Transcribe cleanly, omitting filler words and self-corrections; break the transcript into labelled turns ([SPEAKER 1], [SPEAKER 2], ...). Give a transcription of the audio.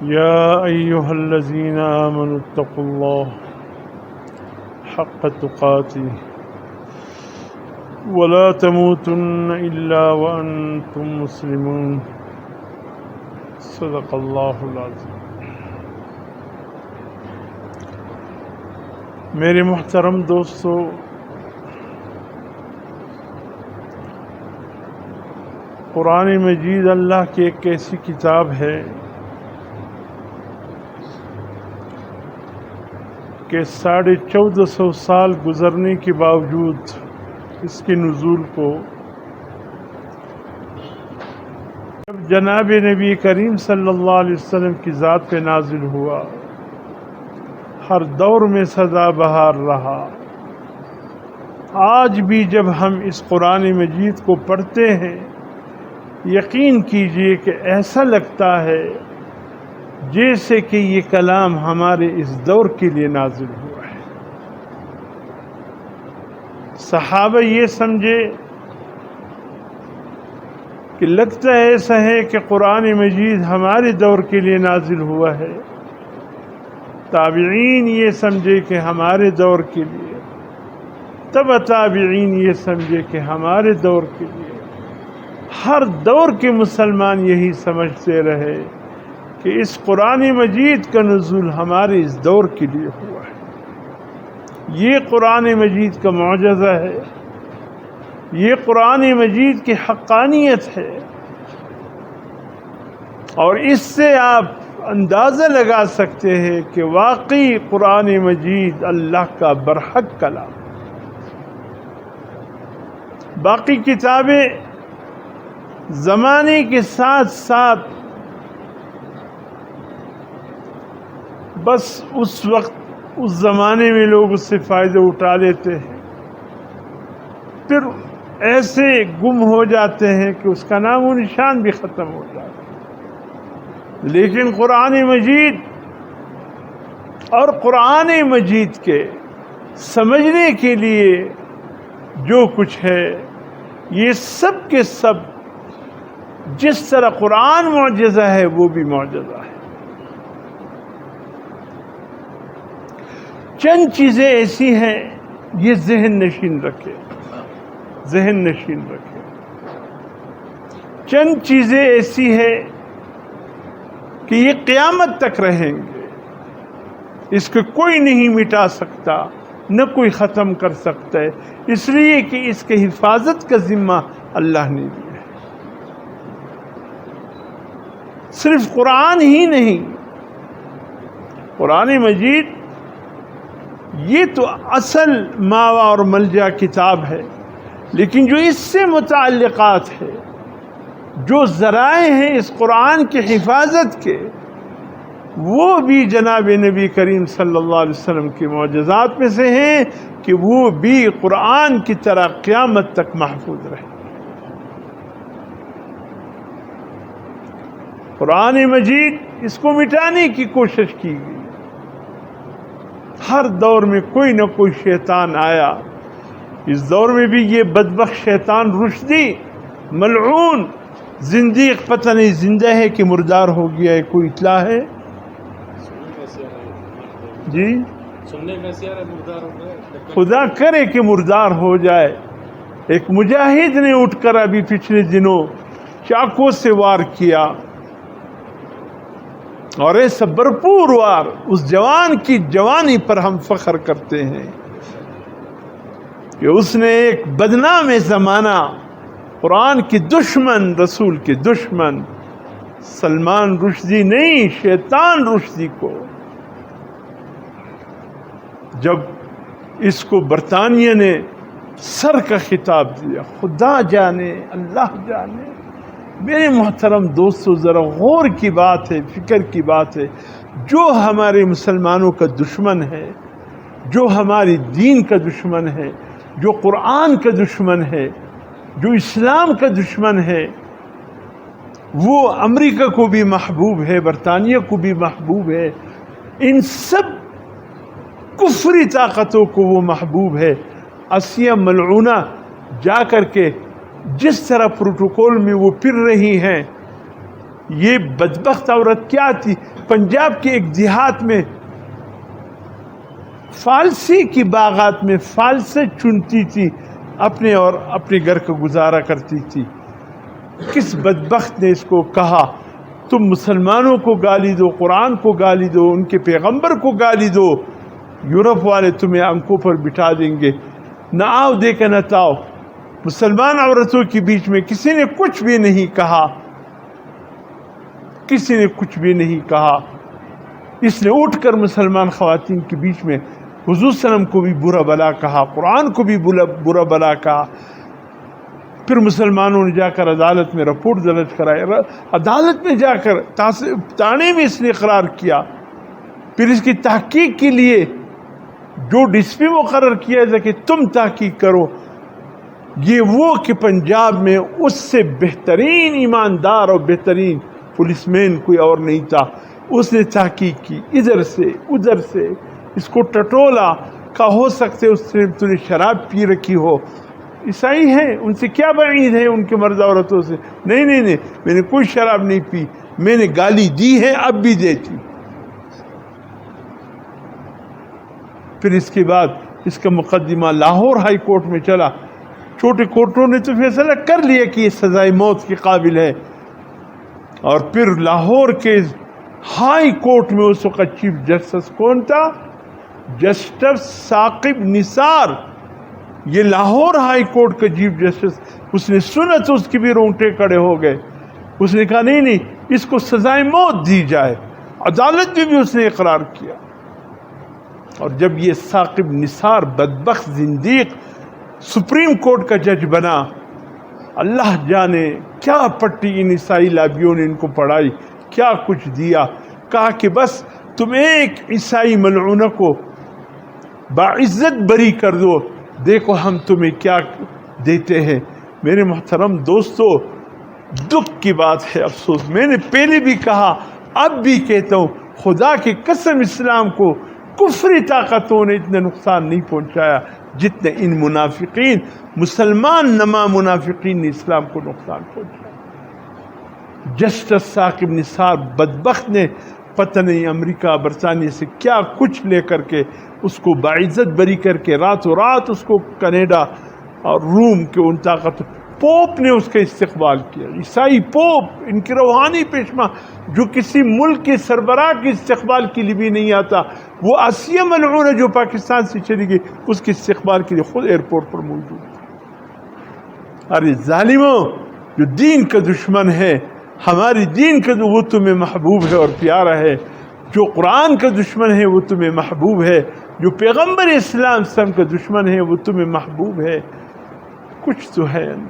[SPEAKER 1] يا أيها الذين آمنوا اتقوا الله حق تقاته ولا تموتن إلا وأنتم مسلمون صدق الله العظيم۔ میرے محترم دوستو، قرآن مجید اللہ کی ایک ایسی کتاب ہے کہ 1450 سال گزرنے کے باوجود اس کے نزول کو جب جناب نبی کریم صلی اللہ علیہ وسلم کی ذات پہ نازل ہوا، ہر دور میں سدا بہار رہا۔ آج بھی جب ہم اس قرآن مجید کو پڑھتے ہیں، یقین کیجئے کہ ایسا لگتا ہے جیسے کہ یہ کلام ہمارے اس دور کے لیے نازل ہوا ہے۔ صحابہ یہ سمجھے کہ لگتا ایسا ہے کہ قرآن مجید ہمارے دور کے لیے نازل ہوا ہے، تابعین یہ سمجھے کہ ہمارے دور کے لیے، تبع تابعین یہ سمجھے کہ ہمارے دور کے لیے، ہر دور کے مسلمان یہی سمجھتے رہے کہ اس قرآن مجید کا نزول ہمارے اس دور کے لیے ہوا ہے۔ یہ قرآن مجید کا معجزہ ہے، یہ قرآن مجید کی حقانیت ہے، اور اس سے آپ اندازہ لگا سکتے ہیں کہ واقعی قرآن مجید اللہ کا برحق کلام۔ باقی کتابیں زمانے کے ساتھ ساتھ بس اس وقت اس زمانے میں لوگ اس سے فائدہ اٹھا لیتے ہیں، پھر ایسے گم ہو جاتے ہیں کہ اس کا نام و نشان بھی ختم ہو جاتا ہے۔ لیکن قرآن مجید اور قرآن مجید کے سمجھنے کے لیے جو کچھ ہے، یہ سب کے سب جس طرح قرآن معجزہ ہے وہ بھی معجزہ ہے۔ چند چیزیں ایسی ہیں، یہ ذہن نشین رکھے، ذہن نشین رکھے۔ چند چیزیں ایسی ہیں کہ یہ قیامت تک رہیں گے، اس کو کوئی نہیں مٹا سکتا، نہ کوئی ختم کر سکتا ہے، اس لیے کہ اس کے حفاظت کا ذمہ اللہ نے دیا ہے۔ صرف قرآن ہی نہیں، قرآن مجید یہ تو اصل ماوا اور ملجا کتاب ہے، لیکن جو اس سے متعلقات ہے، جو ذرائع ہیں اس قرآن کی حفاظت کے، وہ بھی جناب نبی کریم صلی اللہ علیہ وسلم کے معجزات میں سے ہیں کہ وہ بھی قرآن کی طرح قیامت تک محفوظ رہے۔ قرآن مجید اس کو مٹانے کی کوشش کی گئی، ہر دور میں کوئی نہ کوئی شیطان آیا۔ اس دور میں بھی یہ بدبخت شیطان رشدی ملعون زندیق پتہ نہیں زندہ ہے کہ مردار ہو گیا ہے، کوئی اطلاع ہے؟ جی
[SPEAKER 2] سننے میں سے مردار ہو گئے،
[SPEAKER 1] خدا کرے کہ مردار ہو جائے۔ ایک مجاہد نے اٹھ کر ابھی پچھلے دنوں چاقو سے وار کیا، اور ایسا بھرپور وار، اس جوان کی جوانی پر ہم فخر کرتے ہیں کہ اس نے ایک بدنام زمانہ، قرآن کی دشمن، رسول کے دشمن سلمان رشدی نہیں، شیطان رشدی کو، جب اس کو برطانیہ نے سر کا خطاب دیا، خدا جانے اللہ جانے۔ میرے محترم دوستو، ذرا غور کی بات ہے، فکر کی بات ہے، جو ہمارے مسلمانوں کا دشمن ہے، جو ہماری دین کا دشمن ہے، جو قرآن کا دشمن ہے، جو اسلام کا دشمن ہے، وہ امریکہ کو بھی محبوب ہے، برطانیہ کو بھی محبوب ہے، ان سب کفری طاقتوں کو وہ محبوب ہے۔ اسیہ ملعونہ جا کر کے جس طرح پروٹوکول میں وہ پھر رہی ہیں، یہ بدبخت عورت کیا تھی، پنجاب کے ایک دیہات میں فالسی کی باغات میں فالسے چنتی تھی اپنے اور اپنے گھر کا گزارا کرتی تھی. کس بدبخت نے اس کو کہا تم مسلمانوں کو گالی دو، قرآن کو گالی دو، ان کے پیغمبر کو گالی دو، یورپ والے تمہیں آنکھوں پر بٹھا دیں گے، نہ آؤ دیکھے نہ تاؤ. مسلمان عورتوں کے بیچ میں کسی نے کچھ بھی نہیں کہا، کسی نے کچھ بھی نہیں کہا. اس نے اٹھ کر مسلمان خواتین کے بیچ میں حضور صلی اللہ علیہ وسلم کو بھی برا بلا کہا، قرآن کو بھی برا بلا کہا. پھر مسلمانوں نے جا کر عدالت میں رپورٹ درج کرائی، عدالت میں جا کر تانے میں اس نے اقرار کیا. پھر اس کی تحقیق کے لیے جو ڈی پی مقرر کیا تھا کہ تم تحقیق کرو، یہ وہ کہ پنجاب میں اس سے بہترین ایماندار اور بہترین پولیس مین کوئی اور نہیں تھا. اس نے تحقیق کی، ادھر سے ادھر سے اس کو ٹٹولا کا ہو سکتے اس نے تم نے شراب پی رکھی ہو. عیسائی ہیں، ان سے کیا بعید ہے ان کے مرد عورتوں سے؟ نہیں نہیں نہیں، میں نے کوئی شراب نہیں پی، میں نے گالی دی ہے، اب بھی دیتی. پھر اس کے بعد اس کا مقدمہ لاہور ہائی کورٹ میں چلا. چھوٹے کورٹوں نے تو فیصلہ کر لیا کہ یہ سزائے موت کے قابل ہے، اور پھر لاہور کے ہائی کورٹ میں اس وقت چیف جسٹس کون تھا؟ جسٹس ثاقب نثار. یہ لاہور ہائی کورٹ کا چیف جسٹس، اس نے سنا تو اس کے بھی رونگٹے کھڑے ہو گئے. اس نے کہا نہیں نہیں، اس کو سزائے موت دی جائے. عدالت میں بھی اس نے اقرار کیا. اور جب یہ ثاقب نثار بدبخت زندیق سپریم کورٹ کا جج بنا، اللہ جانے کیا پٹی ان عیسائی لابیوں نے ان کو پڑھائی، کیا کچھ دیا. کہا کہ بس تم ایک عیسائی ملعونہ کو باعزت بری کر دو، دیکھو ہم تمہیں کیا دیتے ہیں. میرے محترم دوستو، دکھ کی بات ہے، افسوس. میں نے پہلے بھی کہا، اب بھی کہتا ہوں، خدا کی قسم اسلام کو کفری طاقتوں نے اتنا نقصان نہیں پہنچایا جتنے ان منافقین، مسلمان نما منافقین نے اسلام کو نقصان پہنچایا. جسٹس ثاقب نثار بدبخت نے پتہ نہیں امریکہ برطانیہ سے کیا کچھ لے کر کے اس کو باعزت بری کر کے راتوں رات اس کو کینیڈا اور روم کے ان طاقت، پوپ نے اس کا استقبال کیا. عیسائی پوپ، ان کی روحانی پیشوا جو کسی ملک کے سربراہ کے استقبال کے لیے بھی نہیں آتا، وہ آسیہ ملعونہ جو پاکستان سے چلی گئی، اس کے استقبال کے لیے خود ایئرپورٹ پر موجود تھا. ارے ظالموں، جو دین کا دشمن ہے، ہماری دین کا وہ تمہیں محبوب ہے اور پیارا ہے. جو قرآن کا دشمن ہے وہ تمہیں محبوب ہے. جو پیغمبر اسلام کا دشمن ہے وہ تمہیں محبوب ہے. کچھ تو ہے اندر.